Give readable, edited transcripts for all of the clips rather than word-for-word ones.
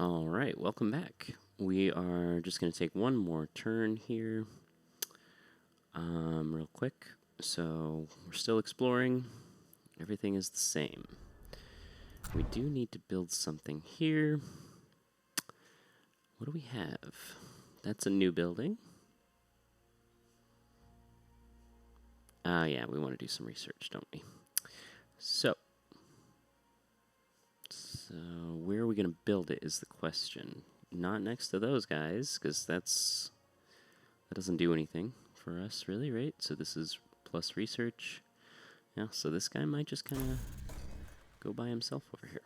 All right, welcome back. We are just going to take one more turn here, real quick. So we're still exploring. Everything is the same. We do need to build something here. What do we have? That's a new building. Yeah, we want to do some research, don't we? So where are we going to build it is the question. Not next to those guys, because that doesn't do anything for us, really, right? So this is plus research. Yeah, so this guy might just kind of go by himself over here.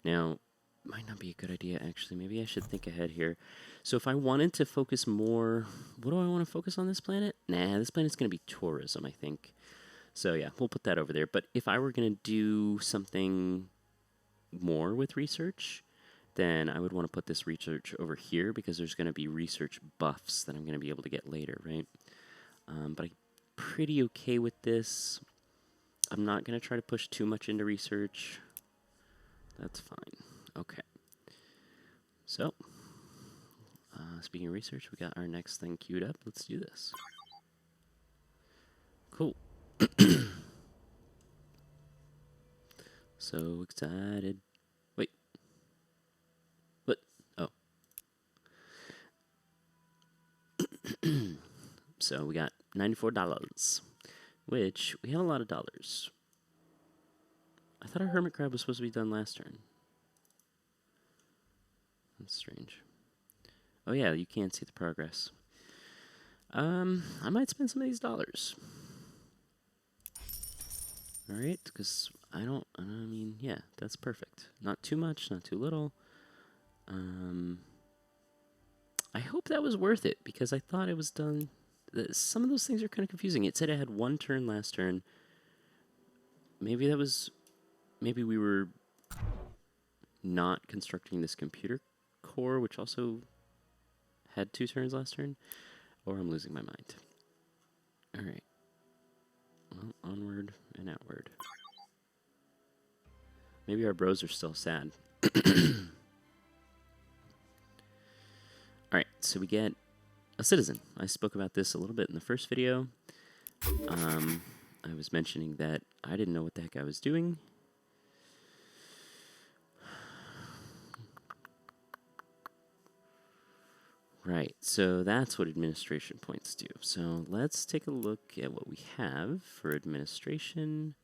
Now, might not be a good idea, actually. Maybe I should think ahead here. So if I wanted to focus more... What do I want to focus on this planet? Nah, this planet's going to be tourism, I think. So yeah, we'll put that over there. But if I were going to do something more with research, then I would want to put this research over here because there's going to be research buffs that I'm going to be able to get later, right? But I'm pretty okay with this. I'm not going to try to push too much into research. That's fine. Okay. So, speaking of research, we got our next thing queued up. Let's do this. Cool. So excited. Wait. What? Oh. So we got $94, which we have a lot of dollars. I thought our hermit crab was supposed to be done last turn. That's strange. Oh yeah, you can see the progress. I might spend some of these dollars. Alright, because I mean, yeah, that's perfect. Not too much, not too little. I hope that was worth it, because I thought it was done... Some of those things are kind of confusing. It said I had one turn last turn. Maybe that was... Maybe we were not constructing this computer core, which also had 2 turns last turn. Or I'm losing my mind. Alright. Well, onward and outward. Maybe our bros are still sad. Alright, so we get a citizen. I spoke about this a little bit in the first video. I was mentioning that I didn't know what the heck I was doing. Right, so that's what administration points do. So let's take a look at what we have for administration.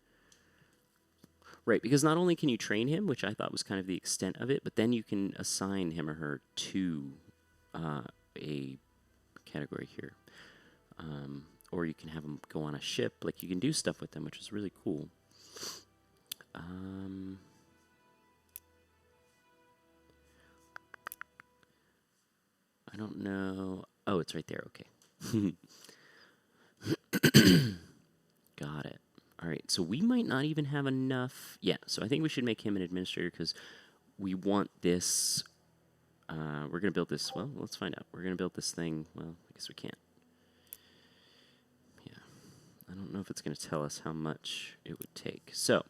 Right, because not only can you train him, which I thought was kind of the extent of it, but then you can assign him or her to a category here. Or you can have them go on a ship. Like, you can do stuff with them, which is really cool. I don't know. Oh, it's right there. Okay. Got it. All right, so we might not even have enough. Yeah, so I think we should make him an administrator because we want this. We're going to build this. Well, let's find out. We're going to build this thing. Well, I guess we can't. Yeah. I don't know if it's going to tell us how much it would take. So,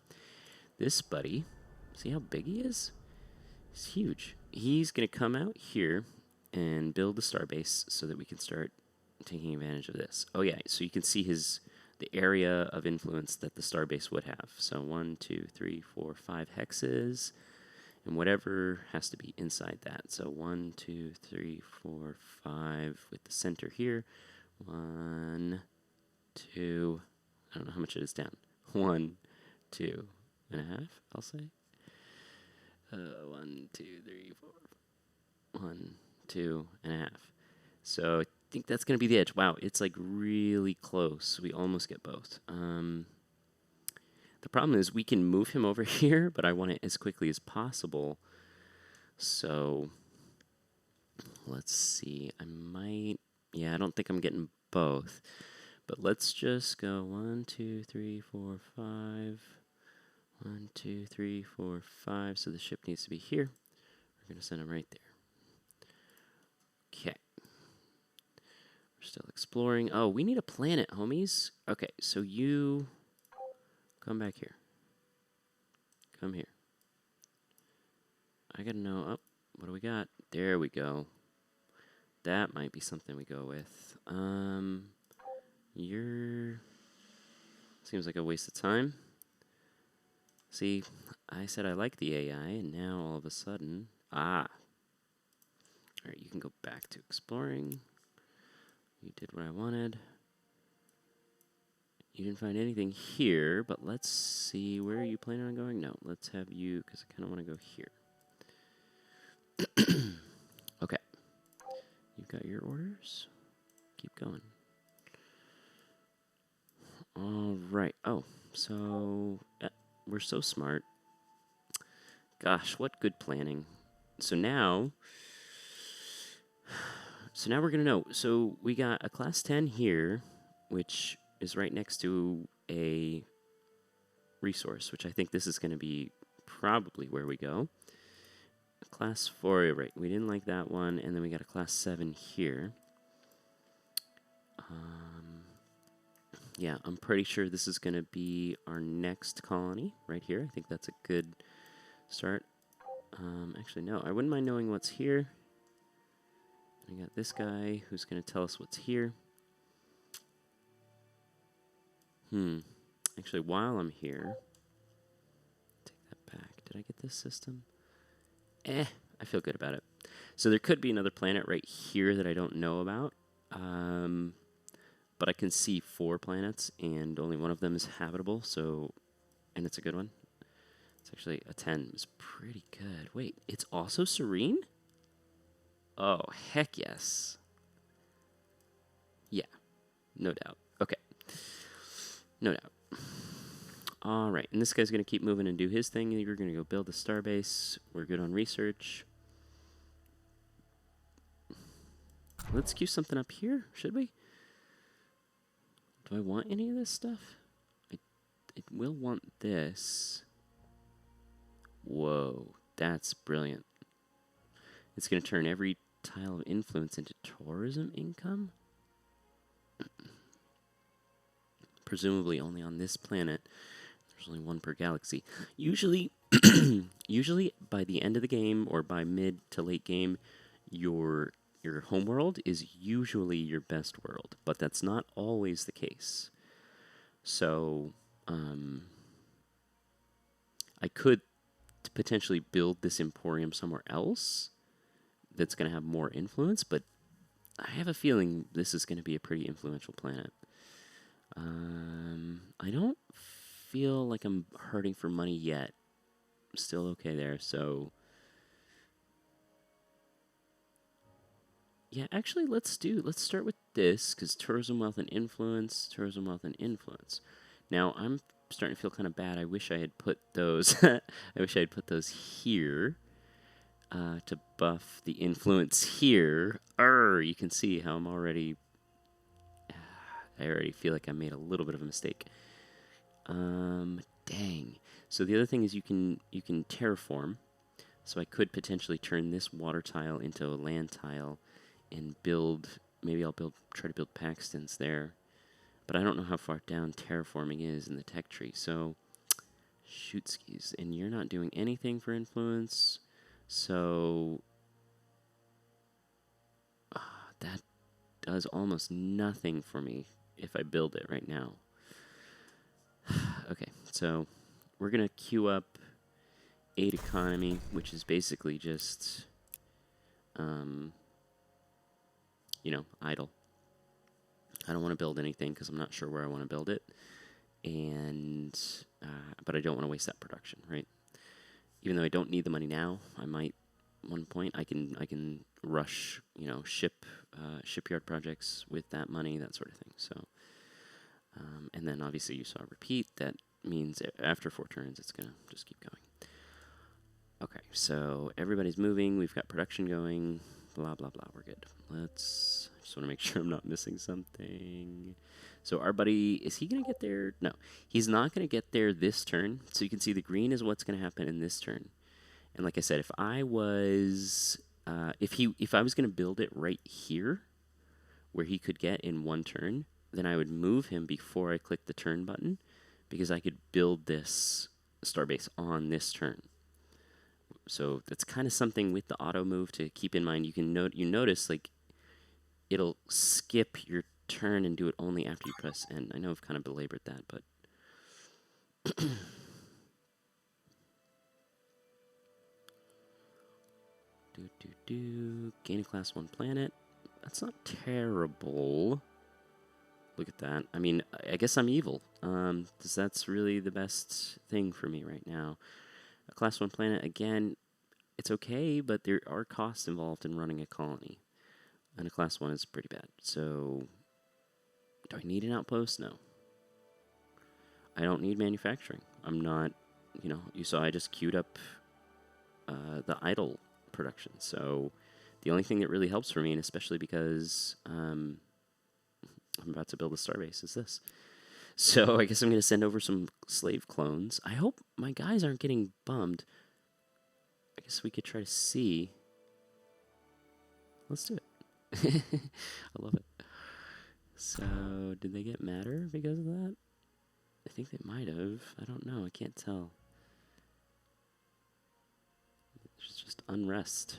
this buddy, see how big he is? He's huge. He's going to come out here and build the starbase so that we can start taking advantage of this. Oh, yeah, so you can see the area of influence that the starbase would have. So 1, 2, 3, 4, 5 hexes. And whatever has to be inside that. So 1, 2, 3, 4, 5 with the center here. 1, 2, I don't know how much it is down. 1, 2 and a half, I'll say. 1, 2, 3, 4. 1, 2 and a half. So I think that's going to be the edge. Wow, it's like really close. We almost get both. The problem is we can move him over here, but I want it as quickly as possible. So let's see. I might... Yeah, I don't think I'm getting both. But let's just go 1, 2, 3, 4, 5. 1, 2, 3, 4, 5. So the ship needs to be here. We're going to send him right there. Okay. We're still exploring. Oh, we need a planet, homies. Okay, so you... Come back here. Come here. I gotta know. Oh, What do we got? There we go. That might be something we go with. You're... Seems like a waste of time. See, I said I like the AI, and now all of a sudden... Ah! Alright, you can go back to exploring. You did what I wanted. You didn't find anything here, but let's see. Where are you planning on going? No, let's have you, because I kind of want to go here. Okay. You've got your orders. Keep going. All right. Oh, so we're so smart. Gosh, what good planning. So now we're going to know. So we got a class 10 here, which is right next to a resource, which I think this is going to be probably where we go. Class 4, right, we didn't like that one, and then we got a class 7 here. Yeah, I'm pretty sure this is going to be our next colony right here. I think that's a good start. Actually, no, I wouldn't mind knowing what's here. I got this guy who's going to tell us what's here. Actually, while I'm here, take that back. Did I get this system? I feel good about it. So there could be another planet right here that I don't know about. But I can see 4 planets, and only one of them is habitable, so... And it's a good one. It's actually a 10. It's pretty good. Wait, it's also serene? Oh, heck yes. Yeah, no doubt. Okay. No doubt. All right, and this guy's going to keep moving and do his thing. You're going to go build a starbase. We're good on research. Let's queue something up here, should we? Do I want any of this stuff? I will want this. Whoa, that's brilliant. It's going to turn every tile of influence into tourism income? Presumably only on this planet. There's only one per galaxy. Usually, usually by the end of the game or by mid to late game, your homeworld is usually your best world, but that's not always the case. So, I could potentially build this emporium somewhere else that's going to have more influence, but I have a feeling this is going to be a pretty influential planet. I don't feel like I'm hurting for money yet. I'm still okay there, so... Yeah, actually, let's start with this, because tourism, wealth, and influence, tourism, wealth, and influence. Now, I'm starting to feel kind of bad. I wish I had put those, here, to buff the influence here. You can see how I'm already, I already feel like I made a little bit of a mistake. Dang. So the other thing is you can terraform, so I could potentially turn this water tile into a land tile, and build, maybe I'll try to build Paxtons there. But I don't know how far down terraforming is in the tech tree, so shoot skis. And you're not doing anything for influence, so that does almost nothing for me if I build it right now. Okay, so we're going to queue up 8 economy, which is basically just... you know, idle. I don't want to build anything because I'm not sure where I want to build it, and but I don't want to waste that production, right? Even though I don't need the money now, I might one point I can rush, you know, shipyard projects with that money, that sort of thing. So, and then obviously you saw repeat. That means after 4 turns, it's gonna just keep going. Okay, so everybody's moving. We've got production going. Blah, blah, blah. We're good. I just want to make sure I'm not missing something. So our buddy, is he going to get there? No, he's not going to get there this turn. So you can see the green is what's going to happen in this turn. And like I said, if I was, if I was going to build it right here, where he could get in 1 turn, then I would move him before I click the turn button, because I could build this starbase on this turn. So that's kind of something with the auto move to keep in mind. You notice like it'll skip your turn and do it only after you press N. I know I've kind of belabored that, but gain a class 1 planet. That's not terrible. Look at that. I mean, I guess I'm evil. Because that's really the best thing for me right now. A class 1 planet, again, it's okay, but there are costs involved in running a colony. And a class 1 is pretty bad. So, do I need an outpost? No. I don't need manufacturing. I'm not, you saw I just queued up the idle production. So, the only thing that really helps for me, and especially because I'm about to build a starbase, is this. So I guess I'm going to send over some slave clones. I hope my guys aren't getting bummed. I guess we could try to see. Let's do it. I love it. So, did they get madder because of that? I think they might have. I don't know. I can't tell. There's just unrest.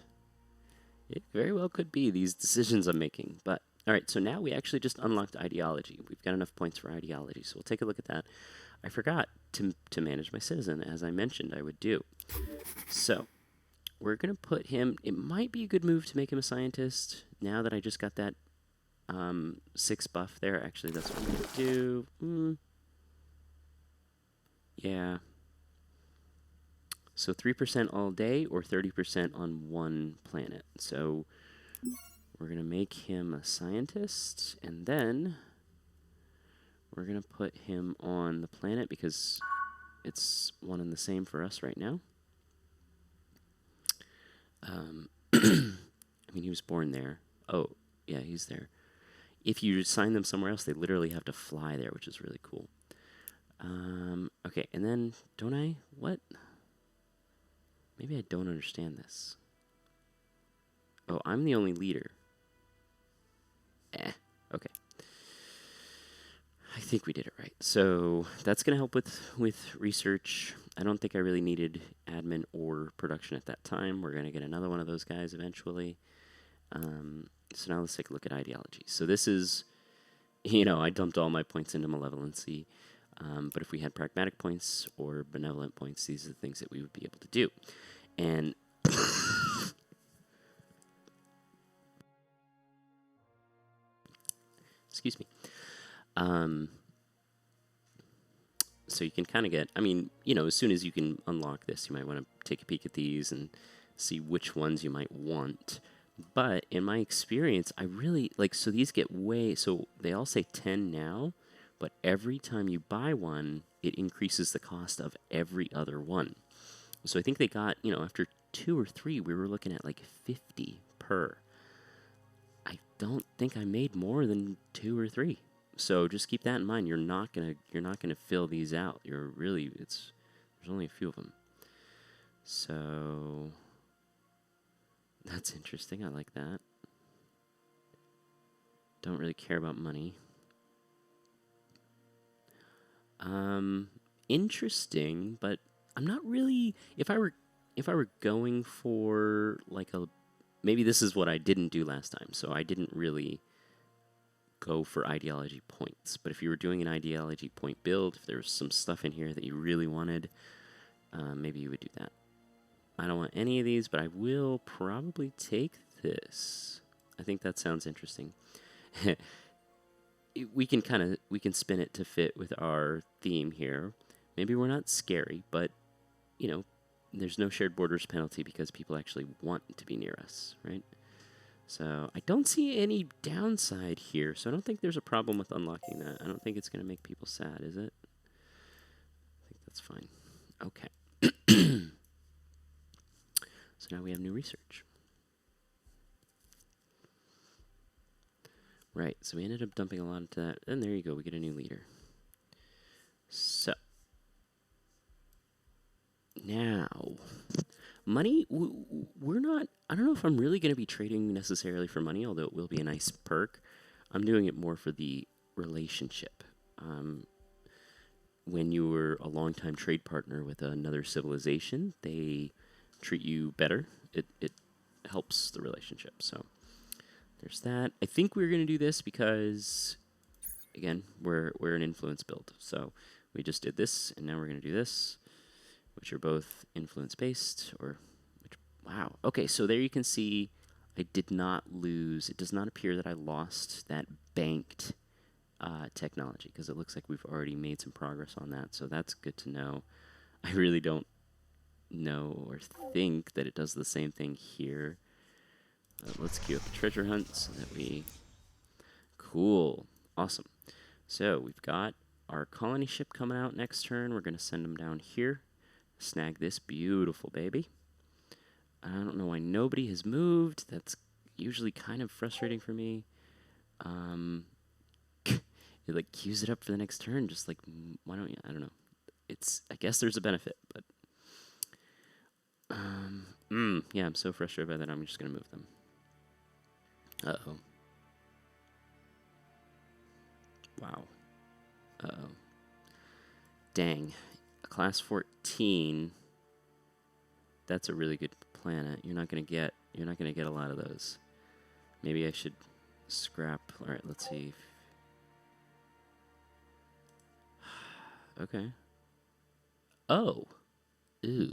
It very well could be these decisions I'm making, but all right, so now we actually just unlocked ideology. We've got enough points for ideology, so we'll take a look at that. I forgot to manage my citizen, as I mentioned I would do. So, we're going to put him... It might be a good move to make him a scientist, now that I just got that 6 buff there. Actually, that's what I'm going to do. Yeah. So 3% all day, or 30% on one planet. So... we're going to make him a scientist, and then we're going to put him on the planet because it's one and the same for us right now. I mean, he was born there. Oh, yeah, he's there. If you assign them somewhere else, they literally have to fly there, which is really cool. Okay, and then, don't I? What? Maybe I don't understand this. Oh, I'm the only leader. Okay. I think we did it right. So that's going to help with research. I don't think I really needed admin or production at that time. We're going to get another one of those guys eventually. So now let's take a look at ideology. So this is, I dumped all my points into malevolency. But if we had pragmatic points or benevolent points, these are the things that we would be able to do. And... excuse me. So you can kind of get, as soon as you can unlock this, you might want to take a peek at these and see which ones you might want. But in my experience, I really, so these get so they all say 10 now, but every time you buy one, it increases the cost of every other one. So I think they got, after 2 or 3, we were looking at 50 per. I don't think I made more than 2 or 3. So just keep that in mind. You're not gonna fill these out. There's only a few of them. So that's interesting. I like that. Don't really care about money. Interesting, but I'm not really. If I were going for maybe this is what I didn't do last time. So I didn't really go for ideology points. But if you were doing an ideology point build, if there was some stuff in here that you really wanted, maybe you would do that. I don't want any of these, but I will probably take this. I think that sounds interesting. We can spin it to fit with our theme here. Maybe we're not scary, but there's no shared borders penalty because people actually want to be near us, right? So I don't see any downside here, so I don't think there's a problem with unlocking that. I don't think it's going to make people sad, is it? I think that's fine. Okay. So now we have new research. Right, so we ended up dumping a lot into that, and there you go, we get a new leader. So, now, money, we're not, I don't know if I'm really going to be trading necessarily for money, although it will be a nice perk. I'm doing it more for the relationship. When you were a long-time trade partner with another civilization, they treat you better, it helps the relationship. So there's that. I think we're going to do this because, again, we're an influence build. So we just did this, and now we're going to do this, which are both influence-based. Wow. Okay, so there you can see I did not lose. It does not appear that I lost that banked technology, because it looks like we've already made some progress on that. So that's good to know. I really don't know or think that it does the same thing here. Let's queue up the treasure hunt so that we... Cool. Awesome. So we've got our colony ship coming out next turn. We're going to send them down here. Snag this beautiful baby. I don't know why nobody has moved. That's usually kind of frustrating for me. It like queues it up for the next turn. Just like, why don't you? I don't know. I guess there's a benefit, but yeah, I'm so frustrated by that. I'm just gonna move them. Uh-oh. Wow. Uh-oh. Dang. Class 14. That's a really good planet. You're not gonna get a lot of those. Maybe I should scrap. All right, let's see. Okay. Oh. Ooh.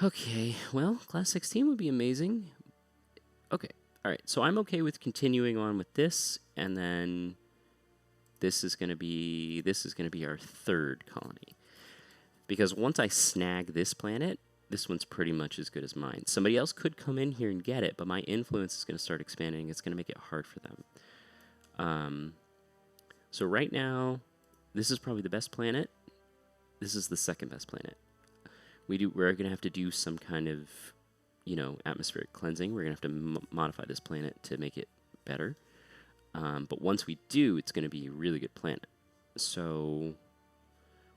Okay, well, Class 16 would be amazing. Okay, all right, so I'm okay with continuing on with this, and then this is gonna be our third colony. Because once I snag this planet, this one's pretty much as good as mine. Somebody else could come in here and get it, but my influence is gonna start expanding. It's gonna make it hard for them. So right now, this is probably the best planet. This is the second best planet. We're gonna have to do some kind of, atmospheric cleansing. We're gonna have to modify this planet to make it better. But once we do, it's gonna be a really good planet. So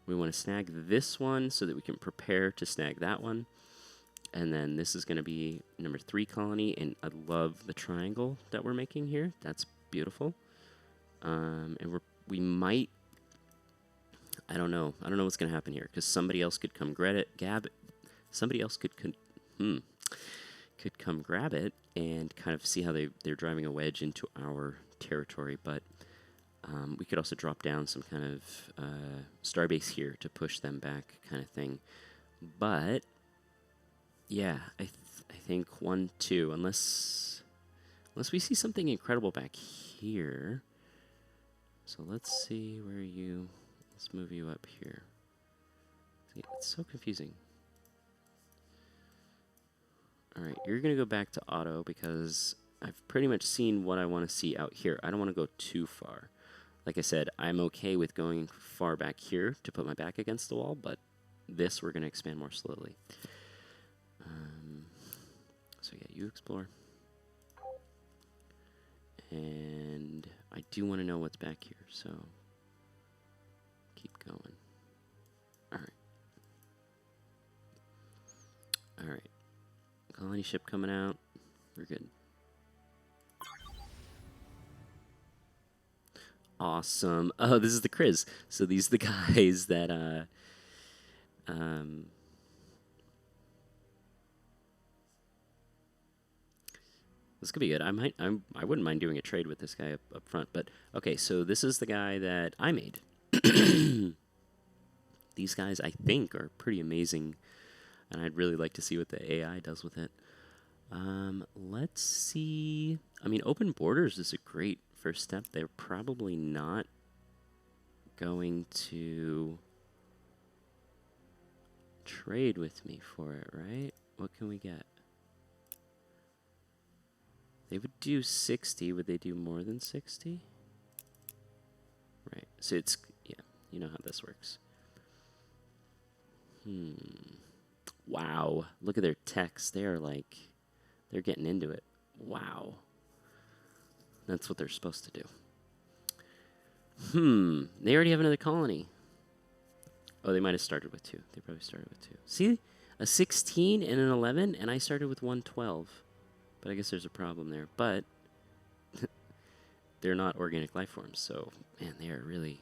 we want to snag this one so that we can prepare to snag that one. And then this is gonna be number 3 colony, and I love the triangle that we're making here. That's beautiful. And we might. I don't know what's gonna happen here, because somebody else could come somebody else could come grab it and kind of see how they're driving a wedge into our territory. But we could also drop down some kind of starbase here to push them back, kind of thing. But yeah, I think 1, 2, unless we see something incredible back here. So let's see where you. Let's move you up here. It's so confusing. Alright, you're going to go back to auto because I've pretty much seen what I want to see out here. I don't want to go too far. Like I said, I'm okay with going far back here to put my back against the wall, but this we're going to expand more slowly. So yeah, you explore. And I do want to know what's back here, so... keep going. Alright. Colony ship coming out. We're good. Awesome. Oh, this is the Kriz. So these are the guys that this could be good. I wouldn't mind doing a trade with this guy up front, but okay, so this is the guy that I made. These guys, I think, are pretty amazing, and I'd really like to see what the AI does with it. Let's see. I mean, open borders is a great first step. They're probably not going to trade with me for it, right? What can we get? They would do 60. Would they do more than 60? Right. So it's, yeah, you know how this works. Wow. Look at their techs. They're getting into it. Wow. That's what they're supposed to do. They already have another colony. Oh, they might have started with 2. They probably started with 2. See? A 16 and an 11, and I started with 112. But I guess there's a problem there. But they're not organic life forms, so, man, they are really...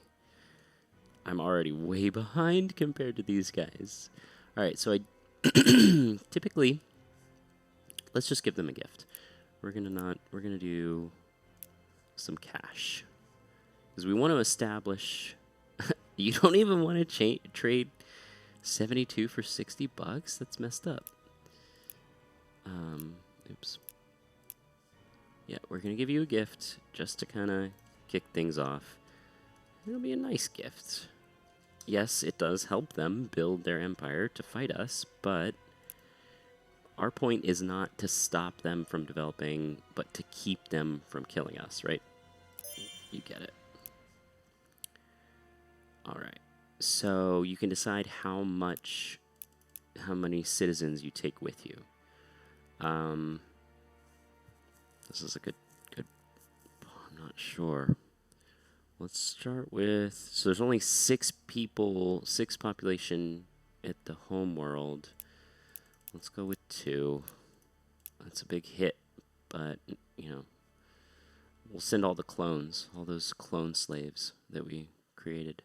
I'm already way behind compared to these guys. All right, so Typically, let's just give them a gift. We're gonna do some cash. Because we want to establish... You don't even want to trade 72 for 60 bucks? That's messed up. Oops. Yeah, we're going to give you a gift just to kind of kick things off. It'll be a nice gift. Yes, it does help them build their empire to fight us, but our point is not to stop them from developing, but to keep them from killing us, right? You get it. All right. So you can decide how many citizens you take with you. This is a good. I'm not sure. Let's start with. So there's only 6 people, 6 population at the home world. Let's go with 2. That's a big hit, but you know, we'll send all the clones, all those clone slaves that we created.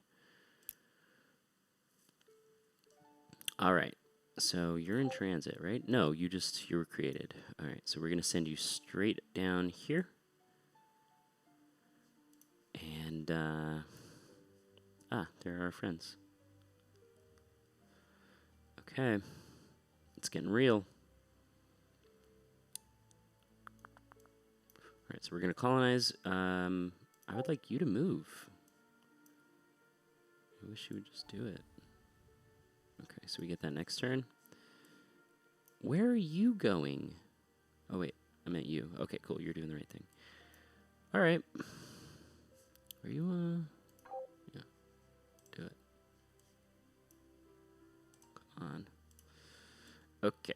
All right. So you're in transit, right? No, you were created. All right, so we're going to send you straight down here. And, there are our friends. Okay. It's getting real. All right, so we're going to colonize. I would like you to move. I wish you would just do it. Okay, so we get that next turn. Where are you going? Oh, wait. I meant you. Okay, cool. You're doing the right thing. All right. Are you, yeah. Do it. Come on. Okay.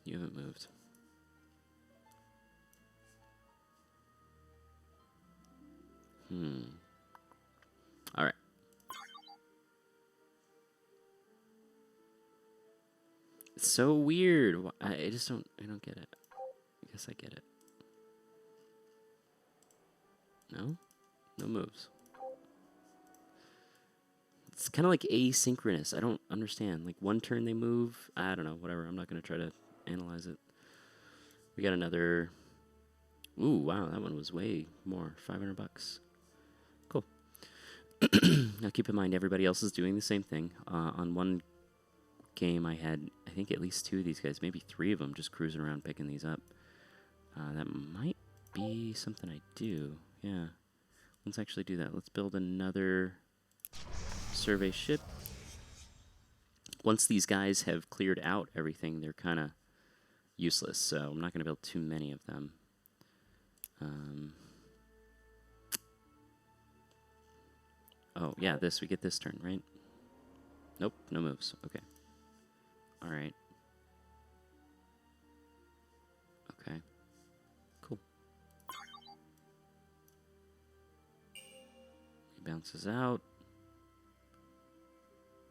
You haven't moved. All right. It's so weird. I don't get it. I guess I get it. No? No moves. It's kind of like asynchronous. I don't understand. Like one turn they move. I don't know. Whatever. I'm not going to try to analyze it. We got another. Ooh, wow. That one was way more. 500 bucks. Cool. Now keep in mind, everybody else is doing the same thing. On one game, I had, I think, at least 2 of these guys, maybe 3 of them, just cruising around picking these up. That might be something I do. Yeah. Let's actually do that. Let's build another survey ship. Once these guys have cleared out everything, they're kind of useless, so I'm not going to build too many of them. Oh, yeah, we get this turn, right? Nope, no moves. Okay. All right. Okay. Cool. He bounces out.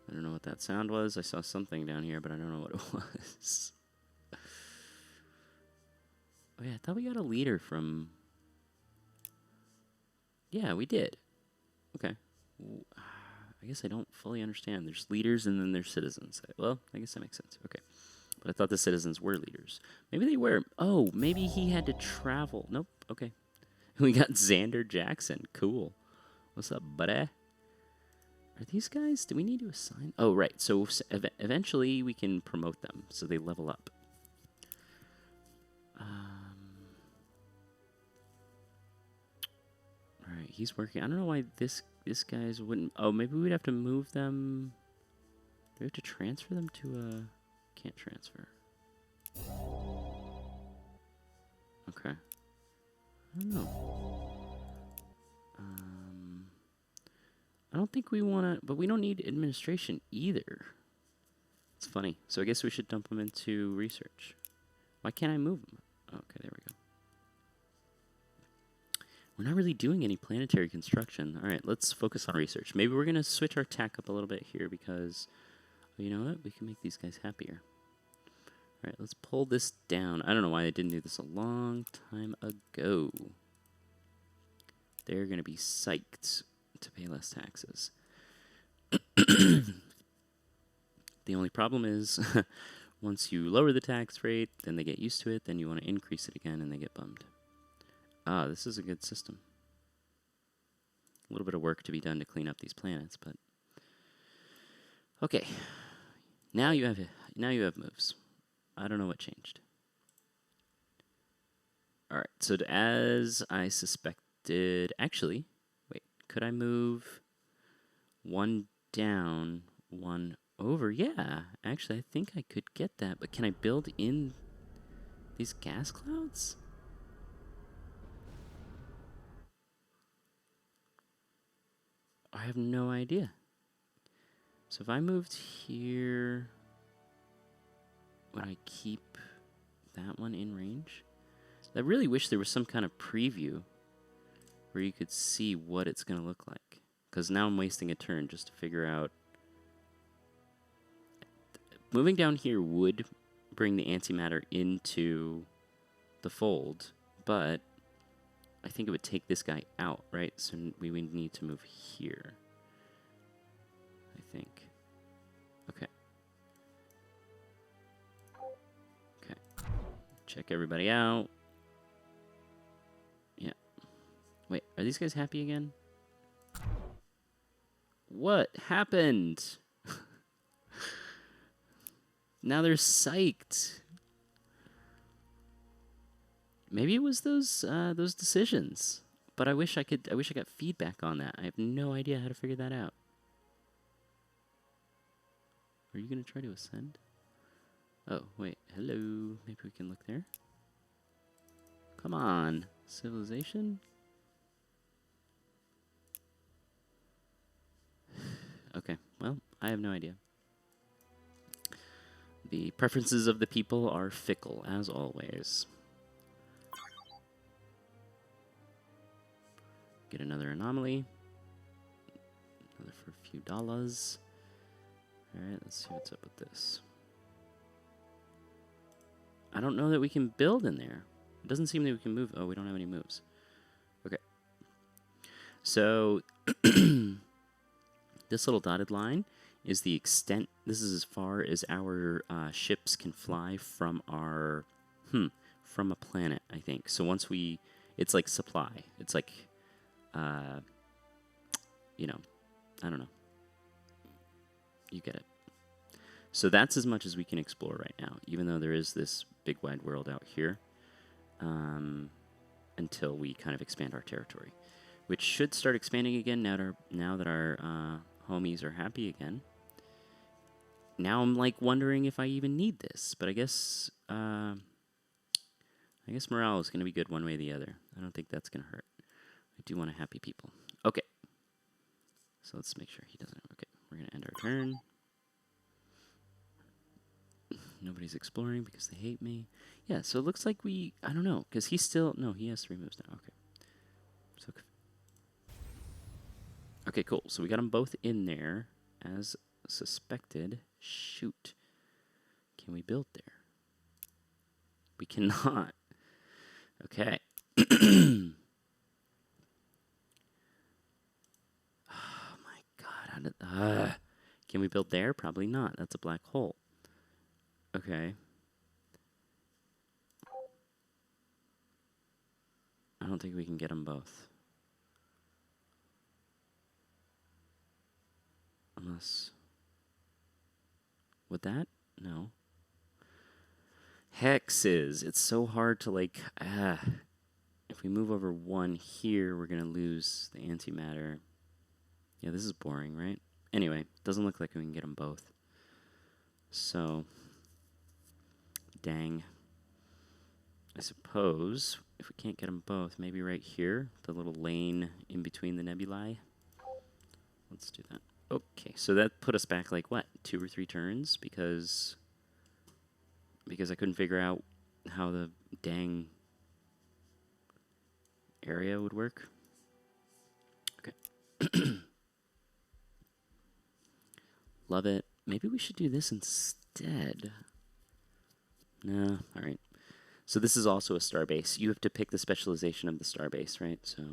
I don't know what that sound was. I saw something down here, but I don't know what it was. Oh, yeah, I thought we got a leader from... Yeah, we did. Okay. I guess I don't fully understand. There's leaders and then there's citizens. Well, I guess that makes sense. Okay. But I thought the citizens were leaders. Maybe they were. Oh, maybe he had to travel. Nope. Okay. We got Xander Jackson. Cool. What's up, buddy? Are these guys... Do we need to assign... Oh, right. So eventually we can promote them so they level up. All right. He's working. I don't know why this guy's wouldn't... Oh, maybe we'd have to move them... Do we have to transfer them to a... Can't transfer. Okay. I don't know. I don't think we want to... But we don't need administration either. It's funny. So I guess we should dump them into research. Why can't I move them? Okay, there we go. We're not really doing any planetary construction. All right, let's focus on research. Maybe we're going to switch our tack up a little bit here because, you know what? We can make these guys happier. All right, let's pull this down. I don't know why I didn't do this a long time ago. They're going to be psyched to pay less taxes. The only problem is once you lower the tax rate, then they get used to it, then you want to increase it again and they get bummed. Ah, this is a good system. A little bit of work to be done to clean up these planets, but okay. Now you have moves. I don't know what changed. All right, so as I suspected, actually, wait, could I move one down, one over? Yeah, actually, I think I could get that, but can I build in these gas clouds? I have no idea. So if I moved here, would I keep that one in range? I really wish there was some kind of preview where you could see what it's going to look like. Because now I'm wasting a turn just to figure out. Moving down here would bring the antimatter into the fold, but I think it would take this guy out, right? So we would need to move here, I think. Okay. Okay. Check everybody out. Yeah. Wait, are these guys happy again? What happened? Now they're psyched. Maybe it was those decisions. But I wish I got feedback on that. I have no idea how to figure that out. Are you gonna try to ascend? Oh, wait. Hello. Maybe we can look there. Come on. Civilization? Okay. Well, I have no idea. The preferences of the people are fickle, as always. Get another anomaly. Another for a few dollars. Alright, let's see what's up with this. I don't know that we can build in there. It doesn't seem that we can move. Oh, we don't have any moves. Okay. So, this little dotted line is the extent. This is as far as our ships can fly from our, from a planet, I think. So once it's like supply. It's like, you know, I don't know. You get it. So that's as much as we can explore right now, even though there is this big wide world out here, until we kind of expand our territory, which should start expanding again now that our homies are happy again. Now I'm like wondering if I even need this, but I guess morale is going to be good one way or the other. I don't think that's going to hurt. I do want to happy people. Okay. So let's make sure he doesn't. Okay, we're going to end our turn. Nobody's exploring because they hate me. Yeah, so it looks like I don't know, because he has 3 moves now. Okay. So, okay, cool. So we got them both in there as suspected. Shoot. Can we build there? We cannot. Okay. Oh my god. Can we build there? Probably not. That's a black hole. Okay. I don't think we can get them both. Unless... Would that? No. Hexes. It's so hard to, like... If we move over 1 here, we're going to lose the antimatter. Yeah, this is boring, right? Anyway, doesn't look like we can get them both. So... Dang. I suppose if we can't get them both, maybe right here, the little lane in between the nebulae. Let's do that. Okay, so that put us back like what, 2 or 3 turns because I couldn't figure out how the dang area would work. Okay. Love it. Maybe we should do this instead. No, all right. So this is also a starbase. You have to pick the specialization of the starbase, right? So,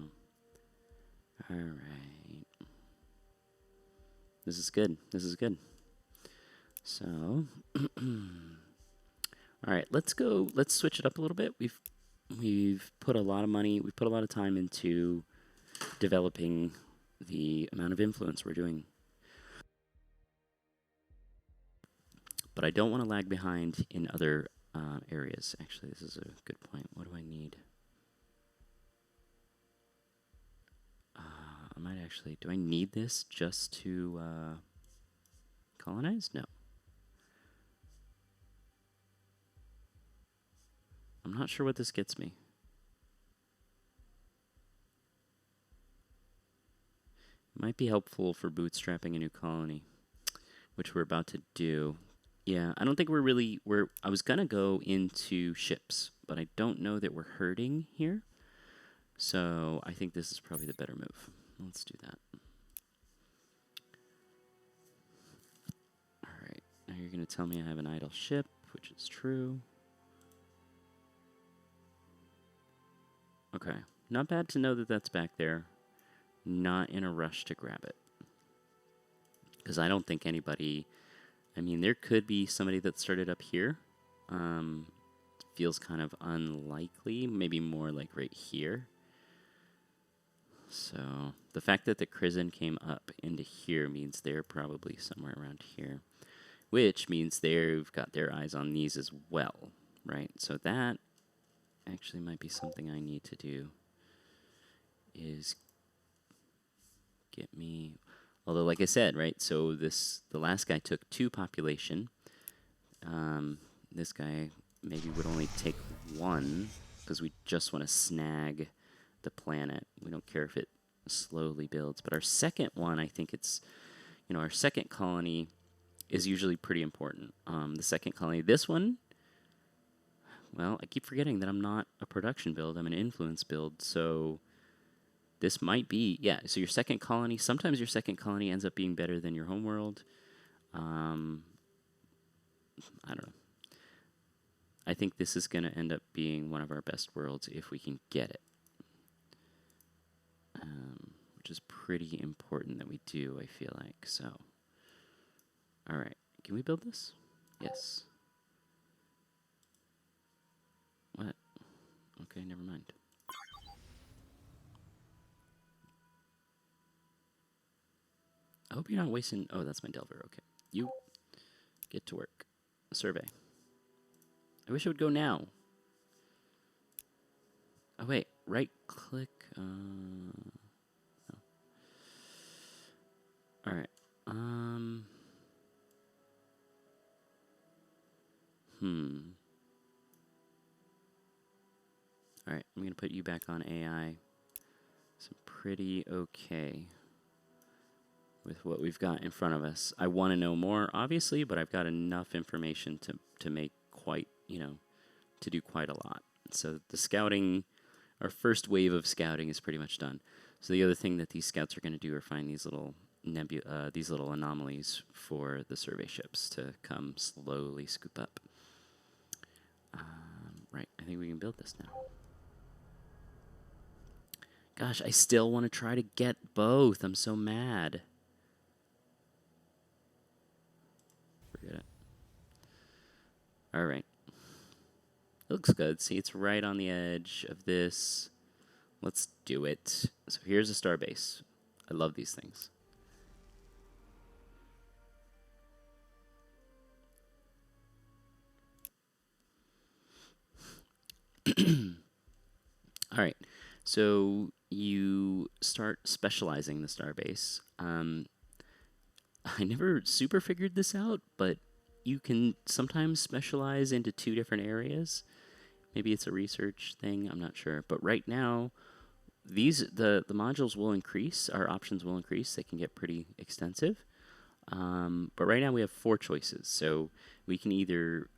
all right. This is good. This is good. So, all right, let's go. Let's switch it up a little bit. We've put a lot of money. We've put a lot of time into developing the amount of influence we're doing. But I don't want to lag behind in other areas. Actually, this is a good point. What do I need? I might actually. Do I need this just to colonize? No. I'm not sure what this gets me. It might be helpful for bootstrapping a new colony, which we're about to do. Yeah, I don't think I was gonna go into ships, but I don't know that we're hurting here. So I think this is probably the better move. Let's do that. All right, now you're gonna tell me I have an idle ship, which is true. Okay, not bad to know that that's back there. Not in a rush to grab it. Because I don't think anybody... I mean, there could be somebody that started up here. Feels kind of unlikely. Maybe more like right here. So, the fact that the Crizin came up into here means they're probably somewhere around here. Which means they've got their eyes on these as well, right? So that actually might be something I need to do. Is get me... Although, like I said, right, so the last guy took 2 population. This guy maybe would only take 1, because we just want to snag the planet. We don't care if it slowly builds. But our second one, I think it's, our second colony is usually pretty important. The second colony, this one, well, I keep forgetting that I'm not a production build, I'm an influence build, so... This might be, yeah, so your second colony, sometimes your second colony ends up being better than your homeworld. I don't know. I think this is going to end up being one of our best worlds if we can get it. Which is pretty important that we do, I feel like, so. All right, can we build this? Yes. What? Okay, never mind. I hope you're not wasting... Oh, that's my Delver. Okay. You get to work. Survey. I wish it would go now. Oh, wait. Right-click. No. All right. All right. I'm going to put you back on AI. So I'm pretty okay with what we've got in front of us. I want to know more, obviously, but I've got enough information to make quite, to do quite a lot. So the scouting, our first wave of scouting is pretty much done. So the other thing that these scouts are going to do are find these little these little anomalies for the survey ships to come slowly scoop up. Right, I think we can build this now. Gosh, I still want to try to get both. I'm so mad. Forget it. All right. It looks good. See, it's right on the edge of this. Let's do it. So here's a star base. I love these things. All right. So you start specializing the starbase. I never super figured this out, but you can sometimes specialize into 2 different areas. Maybe it's a research thing, I'm not sure. But right now, the modules will increase, our options will increase. They can get pretty extensive. But right now we have 4 choices. So we can either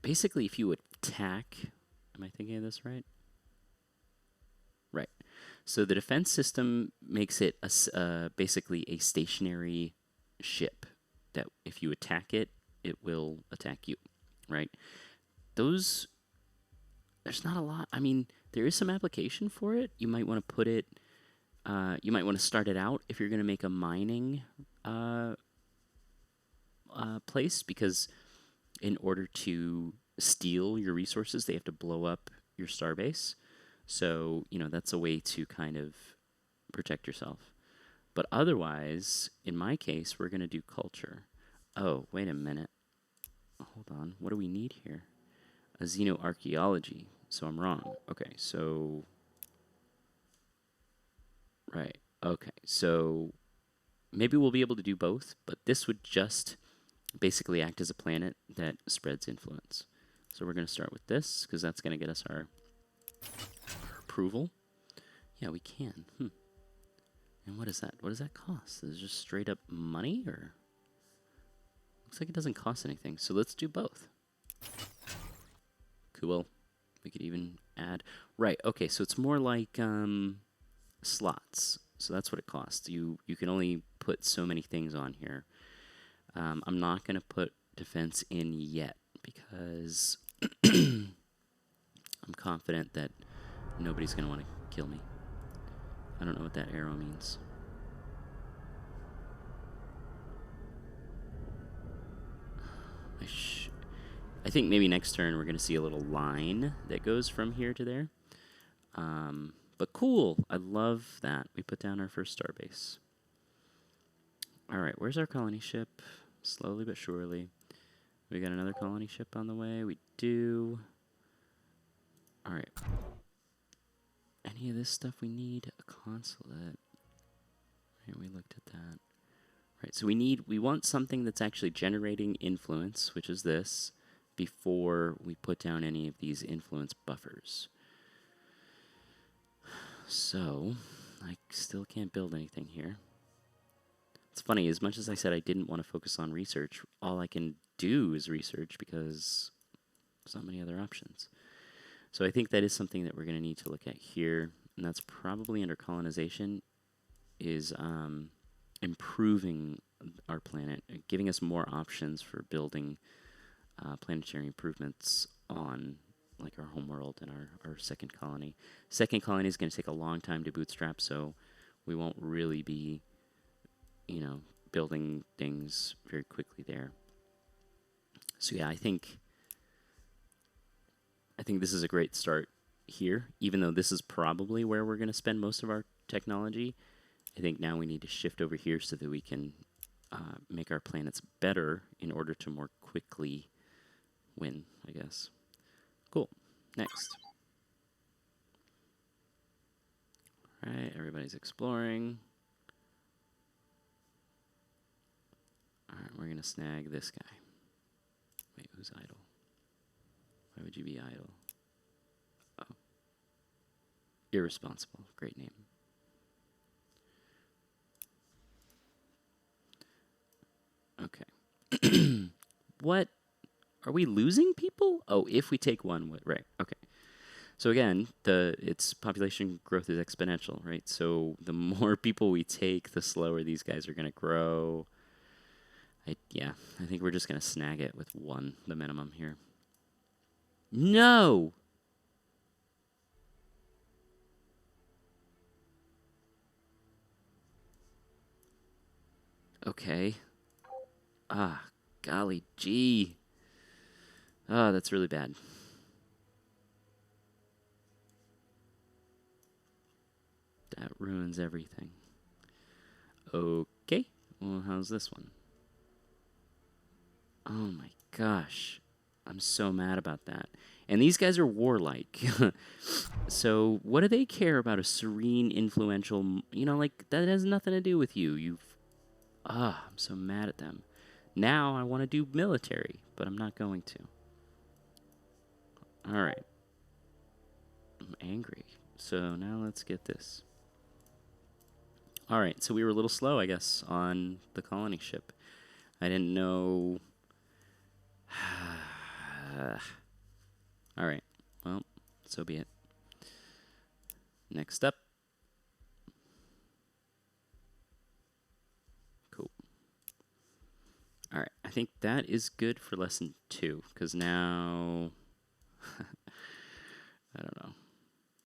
basically, if you attack, am I thinking of this right? Right. So the defense system makes it basically a stationary ship that if you attack it, it will attack you, right? There's not a lot. I mean, there is some application for it. You might want to put it you might want to start it out if you're going to make a mining place, because in order to steal your resources, they have to blow up your starbase. So, that's a way to kind of protect yourself. But otherwise, in my case, we're going to do culture. Oh, wait a minute. Hold on. What do we need here? A xenoarchaeology. So I'm wrong. Okay, so... Right. Okay, so maybe we'll be able to do both, but this would just basically act as a planet that spreads influence. So we're going to start with this, because that's going to get us our approval. Yeah, we can. And what is that? What does that cost? Is it just straight up money, or? Looks like it doesn't cost anything, so let's do both. Cool. We could even add... Right, okay, so it's more like slots. So that's what it costs. You can only put so many things on here. I'm not going to put defense in yet, because I'm confident that nobody's going to want to kill me. I don't know what that arrow means. I think maybe next turn we're going to see a little line that goes from here to there. But cool. I love that. We put down our first starbase. All right, where's our colony ship? Slowly but surely. We got another colony ship on the way. We do. All right. Any of this stuff we need? A consulate. Right, we looked at that. Right, so we want something that's actually generating influence, which is this, before we put down any of these influence buffers. So, I still can't build anything here. It's funny, as much as I said I didn't want to focus on research, all I can do is research because there's not many other options. So I think that is something that we're going to need to look at here, and that's probably under colonization, is improving our planet, giving us more options for building planetary improvements on like our homeworld and our second colony. Second colony is going to take a long time to bootstrap, so we won't really be, building things very quickly there. So yeah, I think this is a great start here, even though this is probably where we're going to spend most of our technology. I think now we need to shift over here so that we can make our planets better in order to more quickly win, I guess. Cool. Next. All right, everybody's exploring. All right, we're going to snag this guy. Wait, who's idle? Why would you be idle? Oh. Irresponsible. Great name. Okay. What? Are we losing people? Oh, if we take one, right? Okay. So again, its population growth is exponential, right? So the more people we take, the slower these guys are going to grow. I think we're just going to snag it with one, the minimum here. No! Okay. Ah, golly gee. Ah, that's really bad. That ruins everything. Okay. Well, how's this one? Oh my gosh. I'm so mad about that. And these guys are warlike. So what do they care about a serene, influential... that has nothing to do with you. I'm so mad at them. Now I want to do military, but I'm not going to. Alright. I'm angry. So now let's get this. Alright, so we were a little slow, I guess, on the colony ship. I didn't know... Alright, well, so be it. Next up. Cool. Alright, I think that is good for lesson 2, because now... I don't know.